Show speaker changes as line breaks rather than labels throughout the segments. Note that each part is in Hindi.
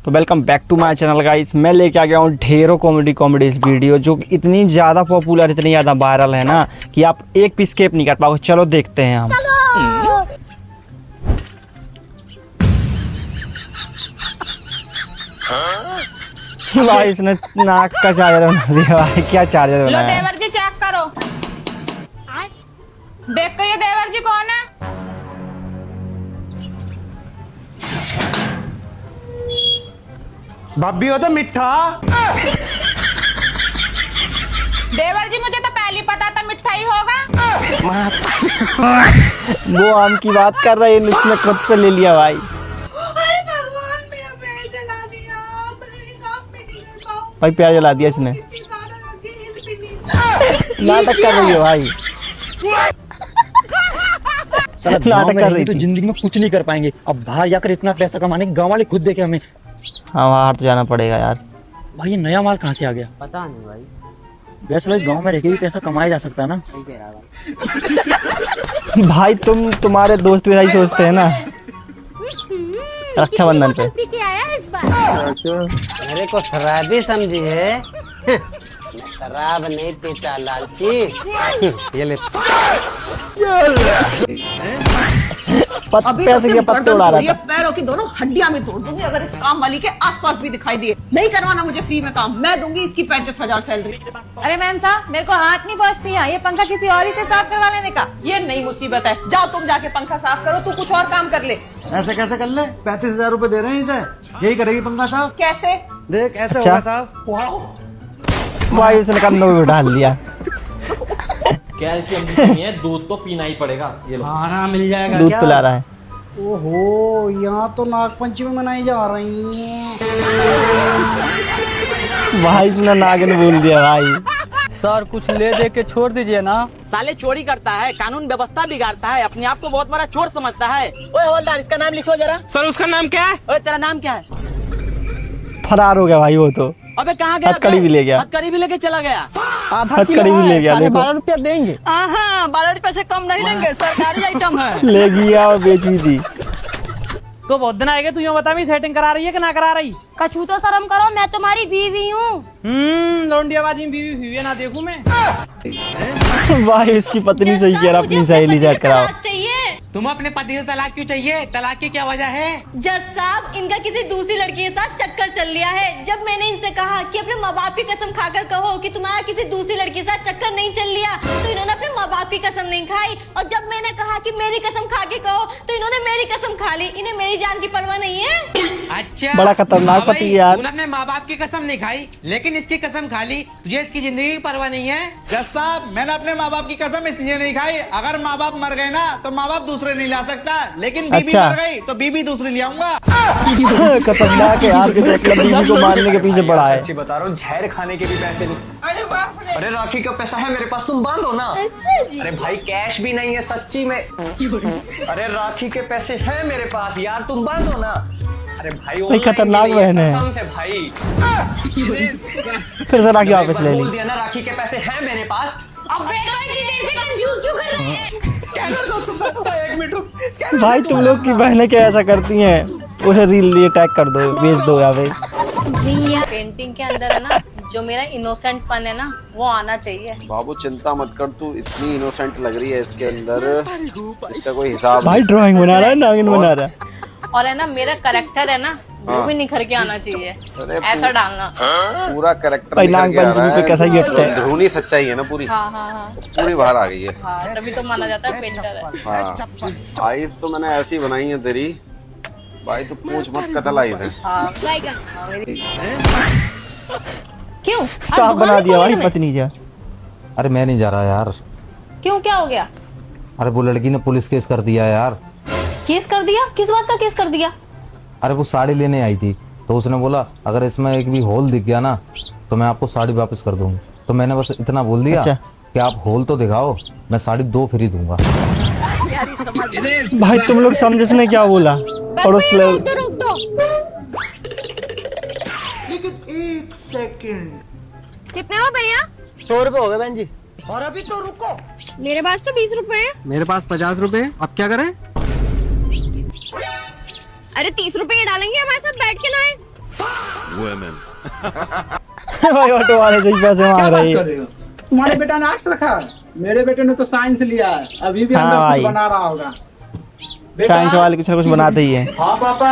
तो welcome back to my channel guys. मैं लेके आ गया हूँ ढेरों कॉमेडीज वीडियो जो इतनी ज़्यादा पॉपुलर, इतनी ज़्यादा वायरल है ना कि आप एक भी स्किप नहीं कर पाओगे। चलो देखते हैं हम। भाई इसने नाक का चार्जर बना दिया भाई। क्या चार्जर
लो
बनाया?
देवर जी चेक करो, देखो ये देवर जी कौन है।
भाभी हो तो मिठा।
देवर जी मुझे तो पहले पता था मिठा ही होगा।
वो आम की बात कर रहे हैं, इसने खुद पे ले लिया भाई।
अरे भगवान मेरा पैर जला दिया, काम भी नहीं कर पाऊं।
भाई प्याज जला दिया इसने।
इतनी ज्यादा लगी, हिल भी नहीं।
नाटक कर रही है भाई।
साला
नाटक
नाटक
कर
कर
रही
रही तो
थी।
जिंदगी में कुछ नहीं कर पाएंगे। अब बाहर जाकर इतना पैसा कमाने, गांव वाले खुद देखे हमें।
हाँ बाहर तो जाना पड़ेगा यार।
भाई ये नया माल कहाँ से आ गया?
पता नहीं भाई।
वैसे भाई गांव में रह के भी पैसा कमाया जा सकता है ना।
सही कह रहा भाई।
भाई तुम्हारे दोस्त भी यही सोचते हैं ना। रक्षाबंधन पे
मेरे को शराबी समझी है। मैं शराब नहीं पीता लालची। ये ले।
पैसे के पत्ते उड़ा रहा था।
पैरों की दोनों हड्डियां में तोड़ दूंगी अगर इस काम वाली के आसपास भी दिखाई दिए। नहीं करवाना मुझे फ्री में काम, मैं दूंगी इसकी 35,000 सैलरी।
अरे मैम साहब, मेरे को हाथ नहीं पहुँचती है, ये पंखा किसी और ही से साफ करवा लेने का।
ये नई मुसीबत है। जाओ तुम जाके पंखा साफ करो, तू कुछ और काम कर ले।
ऐसे कैसे कर ले? 35,000 रुपए दे रहे हैं इसे, यही करेगी पंखा साहब।
कैसे?
देख ऐसे
अच्छा।
होगा साहब।
भाई उसने कंधों में डाल लिया।
कैल्शियम की कमी है, दूध तो पीना ही पड़ेगा। ये लो।
खाना मिल जाएगा
दूध
क्या?
पिला रहा है।
ओहो, यहाँ तो नागपंचमी मनाई जा रही है।
भाई इसने नागिन बोल दिया भाई।
सर कुछ ले दे के छोड़ दीजिए ना।
साले चोरी करता है, कानून व्यवस्था बिगाड़ता है, अपने आप को बहुत बड़ा चोर समझता है। ओए हवलदार, इसका नाम लिखो जरा।
सर उसका नाम क्या है?
ओए तेरा नाम क्या है?
फरार हो गया भाई वो तो।
अबे कहाँ गया?
हथकड़ी भी ले गया।
हथकड़ी भी लेके चला गया।
हथकड़ी भी ले गया। देखो
12 रुपया देंगे।
12 रुपए से कम नहीं लेंगे, सरकारी आइटम है।
ले गया और बेच भी दी।
तो बहुत दिन आएगा, तू यूँ बता भी सेटिंग करा रही है कि ना करा रही?
कछू तो शर्म करो, मैं तुम्हारी बीवी हूँ।
लौंडियाबाजी में बीवी हुई है ना, देखूं मैं।
भाई इसकी पत्नी सही कह रहा, अपनी सहेली सेट कराओ।
चाहिए
तुम अपने पति से तलाक क्यों चाहिए? तलाक की क्या वजह है?
जज साहब, इनका किसी दूसरी लड़की के साथ चक्कर चल लिया है। जब मैंने इनसे कहा कि अपने माँ बाप की कसम खाकर कहो कि तुम्हारा किसी दूसरी लड़की के साथ चक्कर नहीं चल लिया, तो इन्होंने अपने माँ बाप की कसम नहीं खाई। और जब मैंने कहा कि मेरी कसम खा के कहो, तो इन्होंने मेरी कसम खा ली। इन्हें मेरी जान की परवाह नहीं है।
अच्छा,
बड़ा खतरनाक
हाँ
पति
भाई,
यार।
तूने अपने माँ बाप की कसम नहीं खाई, लेकिन इसकी कसम खा ली। तुझे इसकी जिंदगी की परवाह नहीं है?
जज साहब, मैंने अपने माँ बाप की कसम इसलिए नहीं खाई, अगर माँ बाप मर गए ना तो माँ बाप दूसरे नहीं ला सकता, लेकिन बीबी
अच्छा।
मर गई तो बीबी दूसरी ले आऊंगा।
खतरनाक है यार। मतलब बीवी को मारने के पीछे पड़ा है।
सच्ची बता रहा हूँ, जहर खाने के भी पैसे नहीं।
अरे बाप रे।
अरे राखी का पैसा है मेरे पास, तुम बांधो ना। अरे भाई कैश भी नहीं है सच्ची में। अरे राखी के पैसे हैं मेरे पास यार, तुम बांधो ना। अरे भाई
भाई खतरनाक बहन है।
कसम से भाई।
फिर से राखी वापस ले
बोल
ली।
दिया ना, राखी के पैसे हैं मेरे पास।
अब कंफ्यूज क्यों कर रहे हैं?
एक मिनट रुक।
भाई तुम लोग की बहनें क्या ऐसा करती हैं? उसे रील लिए टैग कर दो, बेच दो या भाई।
पेंटिंग के अंदर है ना, जो मेरा इनोसेंट पन है ना, वो आना चाहिए।
बाबू चिंता मत कर, तू इतनी इनोसेंट लग रही है इसके अंदर, इसका कोई हिसाब
भाई ड्राइंग बना रहा है, नागिन बना रहा है।
और है ना, मेरा करेक्टर है ना, वो भी निखर के आना चाहिए। ऐसा डालना।
पूरा करेक्टर
भाई नागपंचमी पे कैसा गिफ्ट है?
अंदरूनी सच्चाई है ना पूरी।
हाँ हाँ हाँ
पूरी बाहर आ गई है।
हाँ, तभी तो माना जाता है पेंटर है।
हाँ, आइस तो मैंने ऐसी बनाई है तेरी भाई, तू पूछ मत कतल आइस है।
क्यों
साफ बना दिया भाई पत्नी जा।
अरे मैं नहीं जा रहा यार।
क्यों, क्या हो गया?
अरे वो लड़की ने पुलिस केस कर दिया यार।
केस कर दिया? किस बात का केस कर दिया?
अरे वो साड़ी लेने आई थी, तो उसने बोला अगर इसमें एक भी होल दिख गया ना तो मैं आपको साड़ी वापस कर दूंगी। तो मैंने बस इतना बोल दिया
अच्छा।
कि आप होल तो दिखाओ, मैं साड़ी 2 फ्री दूंगा।
भाई तुम लोग समझे इसने क्या बोला? पड़ोस
रोक दो।
लेकिन एक सेकंड,
कितने हो भैया?
100 रुपए हो गए बहन जी।
और अभी तो रुको।
मेरे पास तो 20 रुपए है।
मेरे पास 50 रुपए, अब क्या करें?
अरे 30 रुपए ये डालेंगे हमारे साथ बैठ के लाए।
भाई ऑटो वाले से ही पैसे मांग रही है।
तुम्हारे बेटा ने आर्ट्स रखा है, मेरे बेटे ने तो साइंस लिया है, अभी भी
हाँ
अंदर
भाई।
कुछ बना रहा होगा।
साइंस वाले कुछ ना कुछ बनाते ही है।
हाँ पापा,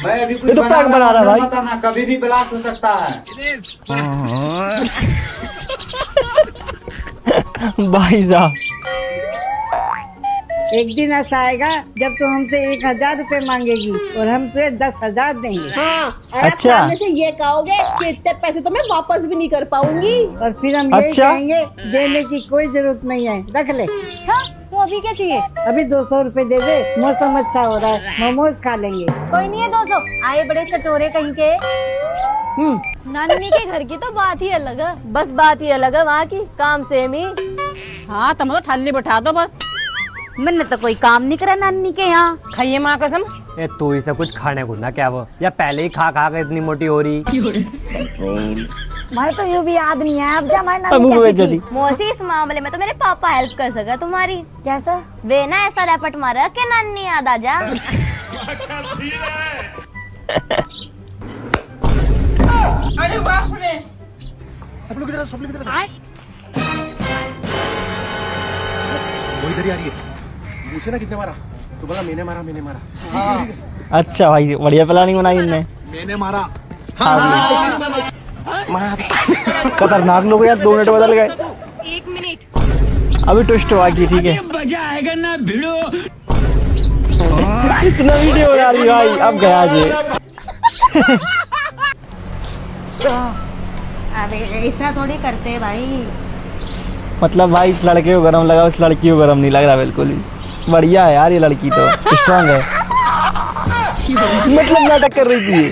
मैं अभी कुछ
ये तो पैक बना रहा है भाई।
पता ना, कभी भी ब्लास्ट हो सकता है।
भाई साहब
एक दिन ऐसा आएगा जब तू हमसे 1000 रुपए मांगेगी और हम तुझे 10,000 देंगे।
हाँ, और
अच्छा।
आप सामने से ये कहोगे कि इतने पैसे तो मैं वापस भी नहीं कर पाऊंगी।
और फिर हम यही
अच्छा।
कहेंगे देने की कोई जरूरत नहीं है, रख ले।
अच्छा, तो अभी क्या चाहिए?
अभी 200 रुपए दे दे, मौसम अच्छा हो रहा है, मोमोज खा लेंगे।
कोई नहीं है 200, आए बड़े चटोरे कहीं के। नानी के घर की तो बात ही अलग है, बस बात ही अलग है वहाँ की, काम सेम ही। हाँ तुम तो थाली बैठा दो बस। मैंने तो कोई काम नहीं करा नानी के यहाँ।
खाइए माँ कसम। ए तू इसे कुछ खाने को ना क्या वो, या पहले ही खा खा के इतनी मोटी हो रही।
हमारे तो यूँ भी याद नहीं है अब, जा हमारी
अब मुँह
नानी
में
कैसी
जली।
थी। मौसी इस मामले में तो मेरे पापा हेल्प कर सका तुम्हारी। कैसा? वे ना ऐसा रैपट मारा कि नानी याद आ जा।
अरे बाप रे,
अच्छा भाई बढ़िया प्लानिंग बनाई इनने।
मैंने मारा।
खतरनाक लोग यार, 2 मिनट बदल गए।
1 मिनट।
अभी ट्विस्ट हुआ की ठीक है।
मजा आएगा ना भिड़ो।
इतना वीडियो बना ली भाई, अब गया जे।
अरे ऐसा थोड़ी करते भाई।
मतलब भाई इस लड़के को गरम लगा, उस लड़की को गरम नहीं लग रहा बिल्कुल भी। बढ़िया है यार, ये लड़की तो स्ट्रांग है। मतलब नाटक कर रही थी ये।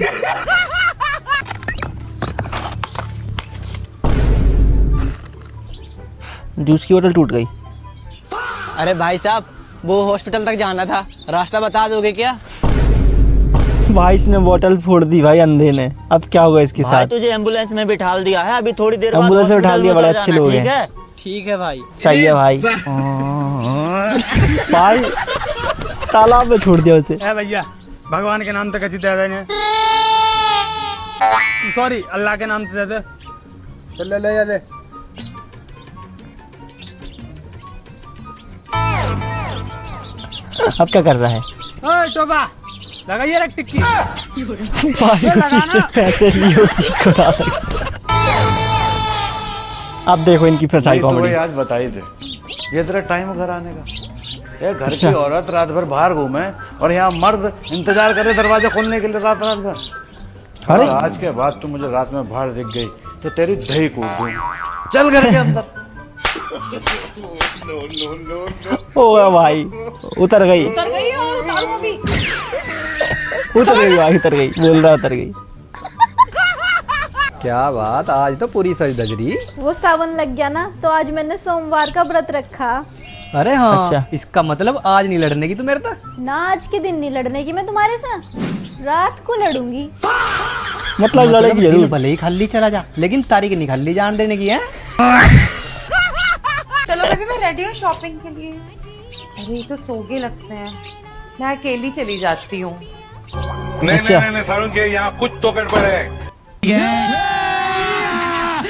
जूस की बोतल टूट गई।
अरे भाई साहब, वो हॉस्पिटल तक जाना था, रास्ता बता दोगे क्या?
भाई इसने बोतल फोड़ दी भाई अंधे ने, अब क्या होगा इसके साथ?
तुझे एम्बुलेंस में बिठा दिया है, अभी थोड़ी देर
एम्बुलेंस में बिठा दिया, बड़े अच्छे लोग हैं।
ठीक है भाई।
सही है भाई। भाई तालाब में छोड़ दिया उसे।
भैया भगवान के नाम से कच्ची दे देने, सॉरी अल्लाह के नाम से दे दे। चल ले ले ले।
अब क्या कर रहा है?
ओए टोबा, लगाइए रख टिक्की।
भाई उसी से पैसे लिए उसी को डाला। अब देखो इनकी फसाई कॉमेडी।
आज बता ही दे, ये तेरा टाइम घर आने का। ये घर
अच्छा।
की औरत रात भर बाहर घूमे और यहाँ मर्द इंतजार करे दरवाजा खोलने के लिए रात भर।
अरे
आज के बाद तू मुझे रात में बाहर दिख गई तो तेरी दही कूट दूंगी। चल घर के अंदर।
ओ भाई उतर गई भाई, उतर गई, बोल रहा उतर गई।
क्या बात, आज तो पूरी सज धज रही।
वो सावन लग गया ना, तो आज मैंने सोमवार का व्रत रखा।
अरे हाँ,
अच्छा।
इसका मतलब आज नहीं लड़ने की तू मेरे साथ?
ना आज के दिन नहीं लड़ने की मैं तुम्हारे साथ, रात को लड़ूंगी।
मतलब लड़ेगी
दिन
जरूर।
भले ही खाली चला जा, लेकिन तारीख नहीं खाली जान देने की है।
चलो बेबी मैं रेडी हूँ शॉपिंग के लिए। अरे ये तो सोगे लगते हैं, मैं अकेली चली जाती हूँ।
अच्छा
यहाँ कुछ तो गड़बड़ है।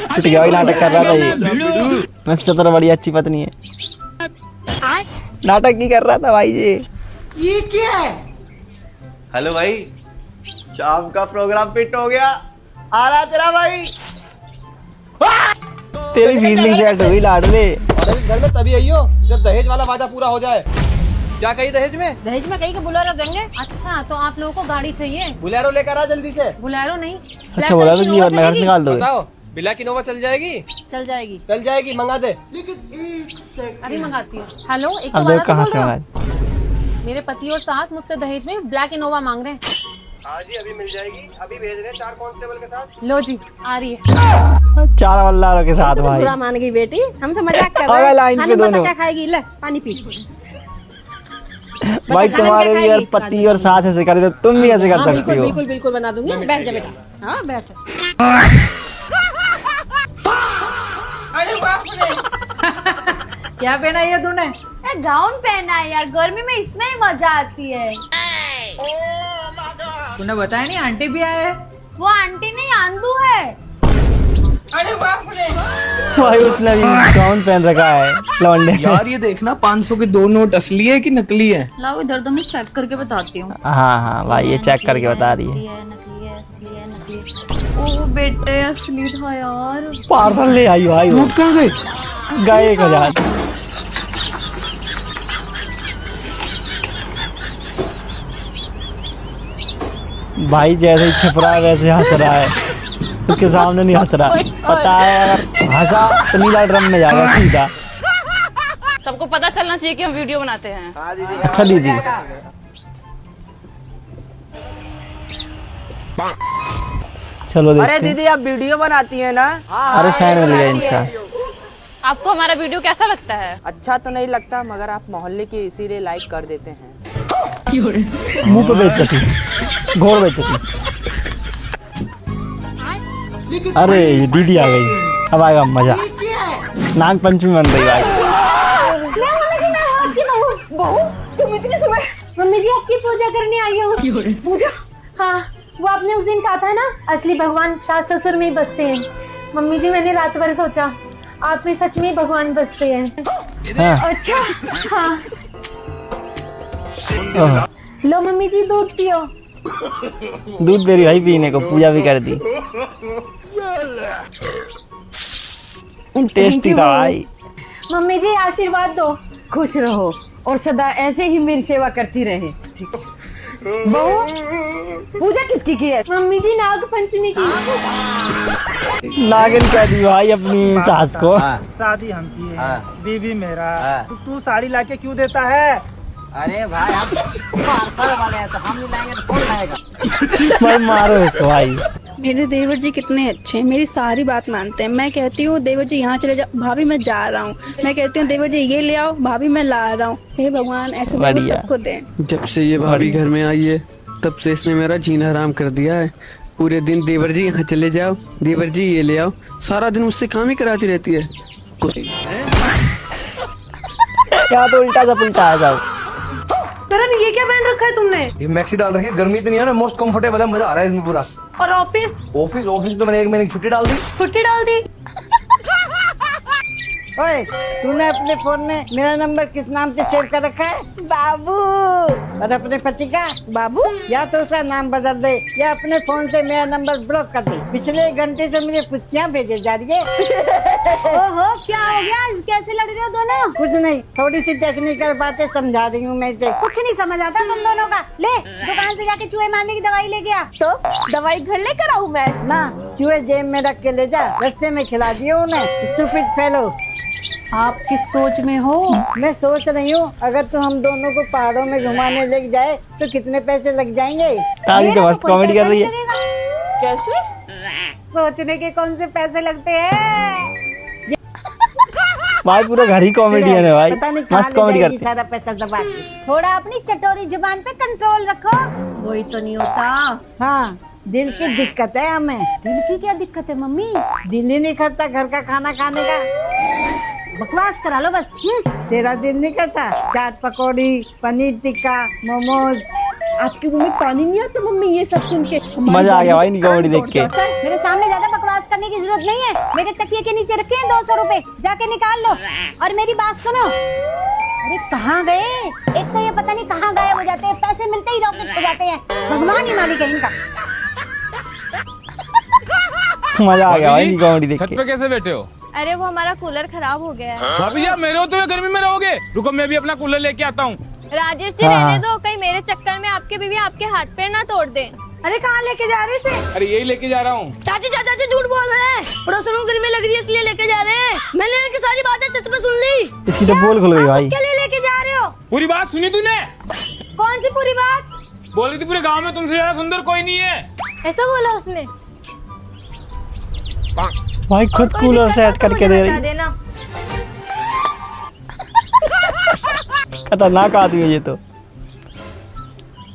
टूट गया भाई, नाटक कर रहा था ये। मैं सोचा था बड़ी अच्छी पत्नी है, नाटक नहीं कर रहा था भाई ये
क्या है?
हेलो भाई, शाम का प्रोग्राम फिट हो गया, आ रहा तेरा भाई।
तेरी फीलिंग सेट हुई लाडले।
घर में तभी आइयो जब दहेज वाला वादा पूरा हो जाए। क्या कही दहेज में?
दहेज में कहीं का बुलेरो देंगे। अच्छा तो आप लोगों को गाड़ी चाहिए?
बुलेरो लेकर आ जल्दी से।
बुलेरो नहीं,
अच्छा बोला तो जी, और नगर से निकाल दो।
बताओ, बिला की नोवा चल जाएगी?
चल जाएगी।
चल जाएगी, मंगा दे।
अभी मंगाती हूँ। हेलो, एक
अब देखो कहाँ से मंगा।
मेरे पति और सास मुझसे दहेज में ब्लैक इनोवा मांग रहे हैं।
हाँ जी अभी मिल जाएगी, अभी भेज रहे हैं 4 कांस्टेबल के साथ।
लो जी आ रही है।
4 वल्लारों के साथ भाई।
बुरा मान गई बेटी, हम तो मजाक कर
अबे
रहे हैं।
लाइन पे
खाने में
दोनों।
क्या खाएगी? ले पानी पी।
भाई तुम्हारे भी यार पति और साथ ऐसे करे तो तुम भी ऐसे कर सकती
बिल्कुल
हो।
बिल्कुल बिल्कुल बना दूंगी। बैठ जा बेटा। हाँ बैठ।
क्या पहना है तूने?
गाउन पहना है यार, गर्मी में इसमें ही मजा आती है।
तूने बताया नहीं आंटी भी आए हैं?
वो आंटी नहीं आंदू है।
भाई उसने भी गाउन पहन रखा है लौंडे ने।
यार ये देखना 500 के 2 नोट असली है कि नकली है?
लाओ इधर तो मैं चेक करके बताती हूँ।
हाँ भाई ये चेक करके बता रही है।
नकली है, असली है, नकली। ओ बेटे असली था यार।
पार्सल ले आई भाई वो
कहाँ गए?
गए 1000। भाई जैसे ही छिप रहा है वैसे हंस रहा है, उसके सामने नहीं हंस रहा। पता है अगर हंसा तो नीला ड्रम में जाएगा सीधा।
सबको पता चलना चाहिए कि हम वीडियो बनाते हैं।
अच्छा दीदी चलो देखते हैं।
दीदी आप वीडियो बनाती है ना?
अरे फैन मिल गया इनका।
आपको हमारा वीडियो कैसा लगता है?
अच्छा तो नहीं लगता, मगर आप मोहल्ले की इसीलिए लाइक कर देते हैं।
मुंह पे बेइज्जती, घोर बेइज्जती। अरे ये दीदी आ गई, अब आएगा मजा। नाग पंचमी बन रही भाई।
तुम इतनी सुबह? मम्मी जी आपकी पूजा करने आई हूँ। पूजा? हाँ, वो आपने उस दिन कहा था ना असली भगवान सास ससुर में ही बसते हैं। मम्मी जी मैंने रात भर सोचा आप में सच में भगवान बसते हैं।
हाँ।
अच्छा हाँ। लो मम्मी जी दूध पियो।
दूध दे रही भाई पीने को, पूजा भी कर दी। टेस्टी था भाई।
मम्मी जी आशीर्वाद दो।
खुश रहो और सदा ऐसे ही मेरी सेवा करती रहे। बहू पूजा किसकी की है?
मम्मी जी नाग पंचमी की।
नागिन कह दी भाई अपनी सास को।
शादी हम की है, बीबी मेरा, तो तू साड़ी लाके क्यों देता है?
अरे भाई हम पार्सल वाले हैं तो हम नहीं लाएंगे तो कौन लाएगा?
भाई मारो इसको भाई।
मेरे देवर जी कितने अच्छे हैं, मेरी सारी बात मानते हैं। मैं कहती हूँ देवर जी यहाँ चले जाओ, भाभी मैं जा रहा हूँ। मैं कहती हूँ देवर जी ये ले आओ, भाभी मैं ला रहा हूँ। हे भगवान ऐसे देवर सबको दें।
जब से ये भाभी घर में आई है तब से इसने मेरा जीना हराम कर दिया है। पूरे दिन देवर जी यहाँ चले जाओ, देवर जी ये ले आओ, सारा दिन उससे काम ही कराती रहती है।
क्या तो उल्टा सा पुल्टा आ जाओ।
करण ये क्या पहन रखा है तुमने?
ये मैक्सी डाल रखी है, गर्मी इतनी है ना, मोस्ट कंफर्टेबल है, मजा आ रहा है इसमें पूरा।
और ऑफिस?
ऑफिस तो मैंने 1 महीने की छुट्टी डाल दी।
छुट्टी डाल दी?
ओए, तूने अपने फोन में मेरा नंबर किस नाम से सेव कर रखा है?
बाबू।
और अपने पति का? बाबू। या तो उसका नाम बदल दे या अपने फोन से मेरा नंबर ब्लॉक कर दे। पिछले 1 घंटे से मुझे पुच्चियां भेजे जा रही है।
ओहो क्या हो गया? कैसे लड़ रहे हो दोनों?
कुछ नहीं, थोड़ी सी टेक्निकल बातें समझा रही हूँ मैं इसे।
कुछ नहीं समझ आता तुम दोनों का। ले दुकान से जाके चूहे मारने की दवाई लेके आ। तो दवाई घर लेकर आऊँ मैं?
ना, चूहे जेब में रख के ले जा, रास्ते में खिला दिए उन्हें। Stupid fellow.
आप किस सोच में हो?
मैं सोच रही हूँ अगर तू हम दोनों को पहाड़ों में घुमाने ले जाए तो कितने पैसे लग जाएंगे?
ताली तो मस्त कॉमेडी कर रही है।
कैसे? सोचने के कौन से पैसे लगते हैं?
भाई पूरा घर ही कॉमेडियन है भाई,
पता नहीं कहाँ
मस्त
ले
कॉमेडी
जाएगी
करते।
सारा पैसा दबा के।
थोड़ा अपनी चटोरी जुबान पे कंट्रोल रखो।
वही तो नहीं होता।
हाँ, दिल की दिक्कत है हमें।
दिल की क्या दिक्कत है मम्मी?
दिल ही नहीं करता घर का खाना खाने का।
बकवास करा लो बस।
तेरा दिल नहीं करता? चाट पकौड़ी, पनीर टिक्का, मोमोज।
आपके मुंह में पानी नहीं आता मम्मी ये सब सुन के?
मजा आ गया भाई कॉमेडी देख के।
मेरे सामने ज्यादा बकवास करने की जरूरत नहीं है। मेरे तकिए के नीचे रखे हैं 200 रुपए, जाके निकाल लो। और मेरी बात सुनो। अरे कहाँ गए? एक तो ये पता नहीं कहाँ गायब हो जाते हैं, पैसे मिलते ही रॉकेट हो जाते हैं। भगवान ही मालिक है इनका।
मजा आ गया भाई कॉमेडी देख के।
कैसे बैठे हो?
अरे वो हमारा कूलर खराब हो गया है।
भाभी यार मेरे हो तो ये गर्मी में रहोगे? रुको मैं भी अपना कूलर लेके आता हूँ।
राजेश जी रहने दो, कहीं मेरे चक्कर में आपके बीवी आपके हाथ पैर ना तोड़ दे। अरे कहाँ लेके जा रहे थे?
अरे यही लेके जा रहा हूँ।
चाची चाचा झूठ बोल रहे हैं। पड़ोसन को गर्मी लग रही है इसलिए लेके जा रहे हैं। मैंने इनकी सारी बातें छत पे सुन ली।
इसकी तो बोल खुल गई भाई।
क्या लेके जा रहे हो?
पूरी बात सुनी तूने?
कौन सी पूरी बात?
बोल रही थी पूरे गांव में तुमसे ज्यादा सुंदर कोई नहीं है।
ऐसा बोला उसने?
भाई खुद कूलर सेट करके दे रही।
देना।
खतरनाक आदमी है ये तो।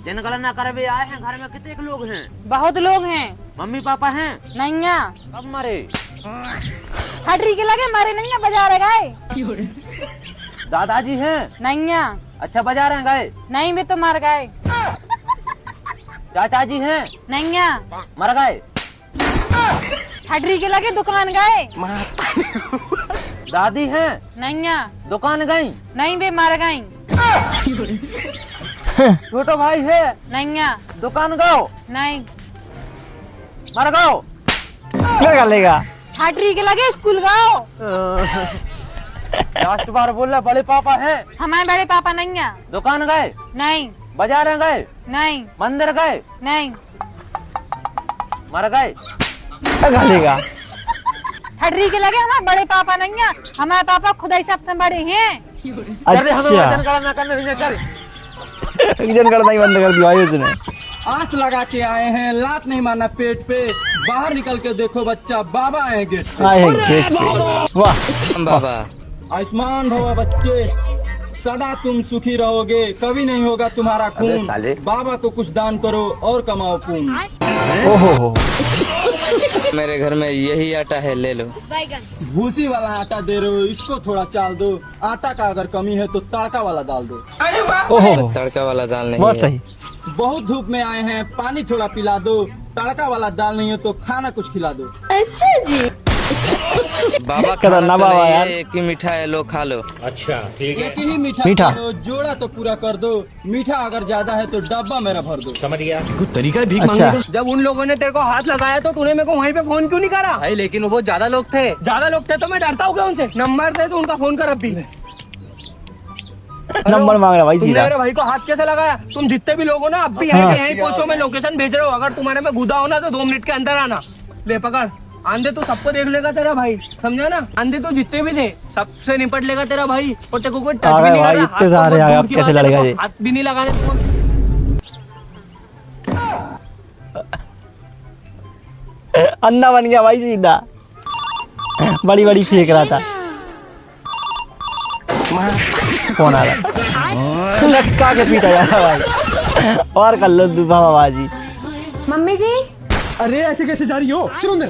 जनगणना करवे आए हैं, घर में कितने लोग हैं?
बहुत लोग हैं।
मम्मी पापा हैं?
नहीं है।
कब मरे?
हटरी के लगे मारे नहीं है, बजा रहे गए।
दादाजी हैं?
नहीं है।
अच्छा बजा रहे हैं गए?
नहीं वे तो मर गए।
चाचा जी हैं?
नहीं है।
मर गए?
फैक्ट्री के लगे दुकान गए।
दादी है
नहीं
दुकान गई,
नहीं बे मर गई।
छोटो भाई है
नहीं
दुकान गओ,
नहीं
मर गओ।
क्या कर लेगा?
फैक्ट्री के लगे स्कूल गओ।
लास्ट बार बोल रहा बड़े पापा है।
हमारे बड़े पापा नहीं है।
दुकान गए,
नहीं
बाजार गए,
नहीं
मंदिर गए,
नहीं
मर गए।
क्या कर लेगा?
फैक्ट्री के लगे हमारे बड़े पापा नहीं है। हमारे पापा खुदाई सबसे बड़े हैं।
अच्छा जनगणना ही बंद कर दिया भाई उसने।
आस लगा के आए हैं, लात नहीं मारना पेट पे। बाहर निकल के देखो बच्चा, बाबा है गेट पे।
आए हैं गेट पे। वाह
बाबा
आयुष्मान भवा बच्चे, सदा तुम सुखी रहोगे, कभी नहीं होगा तुम्हारा खून। बाबा को कुछ दान करो और कमाओ पुण्य।
ओहो
मेरे घर में यही आटा है, ले लो।
भूसी वाला आटा दे रहे हो, इसको थोड़ा चाल दो। आटा का अगर कमी है तो तड़का वाला डाल दो।
ओहो
तड़का वाला दाल नहीं
बहुत
है।
सही।
बहुत धूप में आए हैं, पानी थोड़ा पिला दो। तड़का वाला दाल नहीं हो तो खाना कुछ खिला दो।
अच्छा जी।
बाबा
करना बाबा यार।
एक ही मीठा है, लो खा लो।
एक ही मीठा
मीठा।
करो, जोड़ा तो पूरा कर दो। मीठा अगर ज्यादा है तो डब्बा मेरा भर दो।
अच्छा
जब उन लोगों ने तेरे को हाथ लगाया तो तूने मेरे को वहीं पे फोन क्यों नहीं करा? भाई लेकिन वो ज्यादा लोग थे। ज्यादा लोग थे तो मैं डरता हूँ क्या उनसे? नंबर दे तो उनका फोन कर अभी।
नंबर मांग रहा भाई
तुमने
सीधा।
मेरे भाई को हाथ कैसे लगाया? तुम जितने भी लोग हो ना अब भी
हाँ।
यहीं पहुंचो, मैं लोकेशन भेज रहा हूँ। अगर तुम्हारे में गुदा हो ना तो 2 मिनट के अंदर आना। ले पकड़। आंधे तो सबको देख लेगा तेरा भाई, समझा ना? आंधे तो जितने भी थे सबसे निपट लेगा तेरा भाई। और तेरे को कोई टच
आ
भी
गए
नहीं
भाई,
कर रहा।
इतने
हाथ तो
सारे
बहुत
आ गए,
दूर
अब
की
कैसे
बात है,
लड़ेगा
तेरे
ये?
को हाथ भी नहीं लगाने को।
अंधा बन गया भाई सीधा। बड़ी बड़ी फेंक रहा था। कौन आ रहा? लटका के पीटा जा रहा भाई। और कर लो बाबाजी।
मम्मी जी
अरे ऐसे कैसे जा रही हो? चलो अंदर।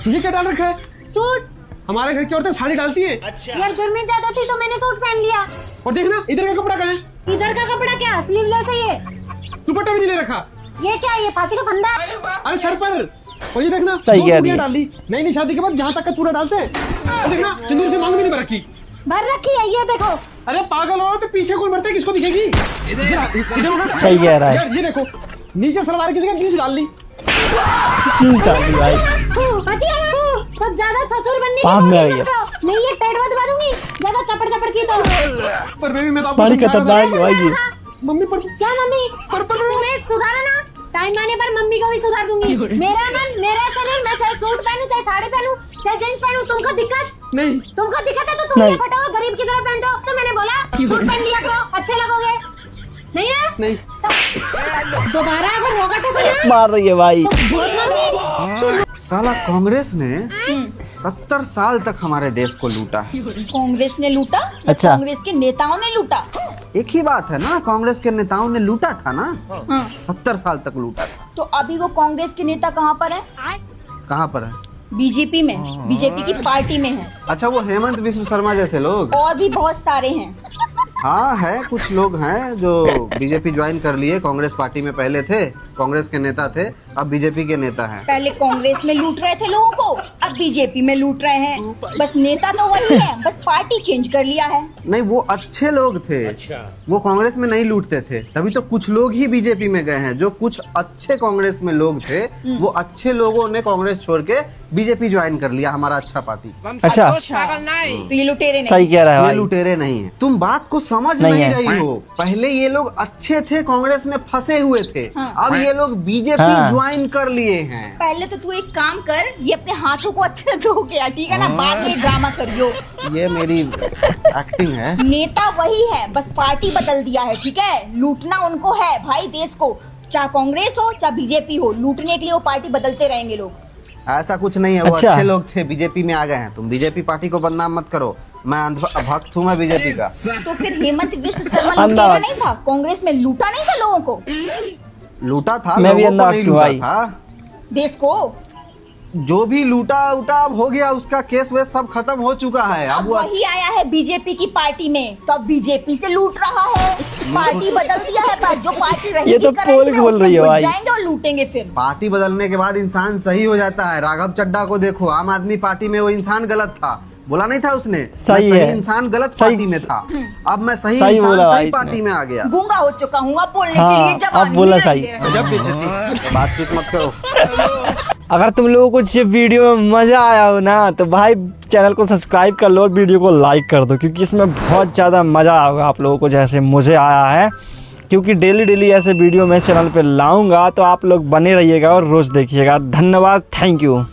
ये क्या डाल रखा है?
सूट।
हमारे घर की औरतें साड़ी डालती है।
यार गर्मी ज्यादा थी तो मैंने सूट पहन लिया।
और देखना इधर का कपड़ा कहाँ है?
इधर का कपड़ा क्या स्लीवलेस है ये?
दुपट्टा भी नहीं ले रखा।
ये क्या है? ये फांसी का फंदा है?
अरे सर पर। और ये देखना
सही
दो
कह रही
चूड़ियां
है।
डाल दी। नई शादी के बाद जहाँ तक का चूड़ा डालते हैं। और देखना सिंदूर से मांग भी नहीं भर रखी।
भर रखी है ये देखो।
अरे पागल हो तो पीछे कौन भरता है, किसको दिखेगी? इधर उठा।
सही कह रहा है।
यार ये देखो नीचे सलवार की जगह जींस डाल ली।
चीज डाल दी भाई।
तो ज्यादा ससुर बनने की
पाप में आ
कोशिश
गया।
मत करो। नहीं ये टेढ़ दबा दूंगी ज्यादा चपड़ की तो।
पर बेबी मैं तो आपको
बड़ी
समझा रहा
खतरनाक
था।
है भाई ये।
मम्मी पर
क्या मम्मी? तुम्हें सुधारा ना, टाइम आने पर मम्मी को भी सुधार दूंगी। मेरा मन मेरा शरीर, मैं चाहे सूट पहनूं चाहे साड़ी पहनूं चाहे जींस पहनूं। तुमको दिक्कत
नहीं।
तुमको दिक्कत है तो तुम
नहीं।
ये फटाओ गरीब की तरह पहन दो। तो मैंने बोला सूट पहन लिया करो, अच्छे लगोगे। नहीं है?
नहीं।
दोबारा अगर होगा तो बोलना।
मार रही है भाई।
बहुत मम्मी।
साला कांग्रेस ने 70 साल तक हमारे देश को लूटा।
कांग्रेस ने लूटा?
अच्छा।
कांग्रेस के नेताओं ने लूटा?
एक ही बात है ना, कांग्रेस के नेताओं ने लूटा था ना।
हाँ।
70 साल तक लूटा था।
तो अभी वो कांग्रेस के नेता कहाँ पर है?
कहाँ पर है?
बीजेपी में, बीजेपी की पार्टी में है।
अच्छा वो हेमंत बिस्व शर्मा जैसे लोग?
और भी बहुत सारे हैं।
हाँ है, कुछ लोग हैं जो बीजेपी ज्वाइन कर लिए। कांग्रेस पार्टी में पहले थे, कांग्रेस के नेता थे, अब बीजेपी के नेता हैं।
पहले कांग्रेस में लूट रहे थे लोगों को, अब बीजेपी में लूट रहे हैं। बस नेता तो वही है, बस पार्टी चेंज कर लिया है।
नहीं वो अच्छे लोग थे। वो कांग्रेस में नहीं लूटते थे, तभी तो कुछ लोग ही बीजेपी में गए हैं। जो कुछ अच्छे कांग्रेस में लोग थे वो अच्छे लोगों ने कांग्रेस छोड़ के बीजेपी ज्वाइन कर लिया, हमारा अच्छा पार्टी।
अच्छा
तो ये लुटेरे नहीं।
सही कह रहा है
ये
भाई।
लुटेरे नहीं है। तुम बात को समझ
नहीं
नहीं
है।
रही हो। पहले ये लोग अच्छे थे, कांग्रेस में फंसे हुए थे। अब ये लोग बीजेपी
हाँ।
ज्वाइन कर लिए हैं।
पहले तो तू एक काम कर, ये अपने हाथों को अच्छे से धो के आ, ठीक है ना? बाद में ड्रामा करियो।
ये मेरी एक्टिंग है।
नेता वही है, बस पार्टी बदल दिया है, ठीक है? लूटना उनको है भाई देश को, चाहे कांग्रेस हो चाहे बीजेपी हो। लूटने के लिए वो पार्टी बदलते रहेंगे लोग।
ऐसा कुछ नहीं है, वो
अच्छा।
अच्छे लोग थे, बीजेपी में आ गए हैं। तुम बीजेपी पार्टी को बदनाम मत करो। मैं भक्त हूँ मैं बीजेपी का।
तो फिर हेमंत बिस्व शर्मा लुटेरा नहीं था? कांग्रेस में लूटा नहीं था लोगों को?
लूटा था,
मैं भी
लोगों को
अंधा
नहीं
हूँ
लूटा
भाई।
था।
देश को
जो भी लूटा उटा अब हो गया, उसका केस वेस सब खत्म हो चुका है।
अब वही आया है बीजेपी की पार्टी में, तो अब बीजेपी से लूट रहा है। पार्टी बदल दिया है, बस जो पार्टी रहेगी
ये तो पोल बोल रही है भाई।
जाएंगे और लूटेंगे फिर।
पार्टी बदलने के बाद इंसान सही हो जाता है। राघव चड्ढा को देखो, आम आदमी पार्टी में वो इंसान गलत था, बोला नहीं था उसने
सही
मैं
है।
इंसान गलत पार्टी में था, अब मैं सही
सही
इंसान
बोला
सही
भाई
पार्टी में आ गया।
गूंगा हो चुका हूँ, अब बोलने
हाँ,
के लिए जबान
अब बोला
नहीं
सही।
रही है।
बातचीत मत करो।
अगर तुम लोगों को ये वीडियो में मज़ा आया हो ना तो भाई चैनल को सब्सक्राइब कर लो और वीडियो को लाइक कर दो, क्योंकि इसमें बहुत ज़्यादा मज़ा आएगा आप लोगों को, जैसे मुझे आया है। क्योंकि डेली ऐसे वीडियो मैं चैनल पे लाऊंगा, तो आप लोग बने रहिएगा और रोज़ देखिएगा। धन्यवाद, थैंक यू।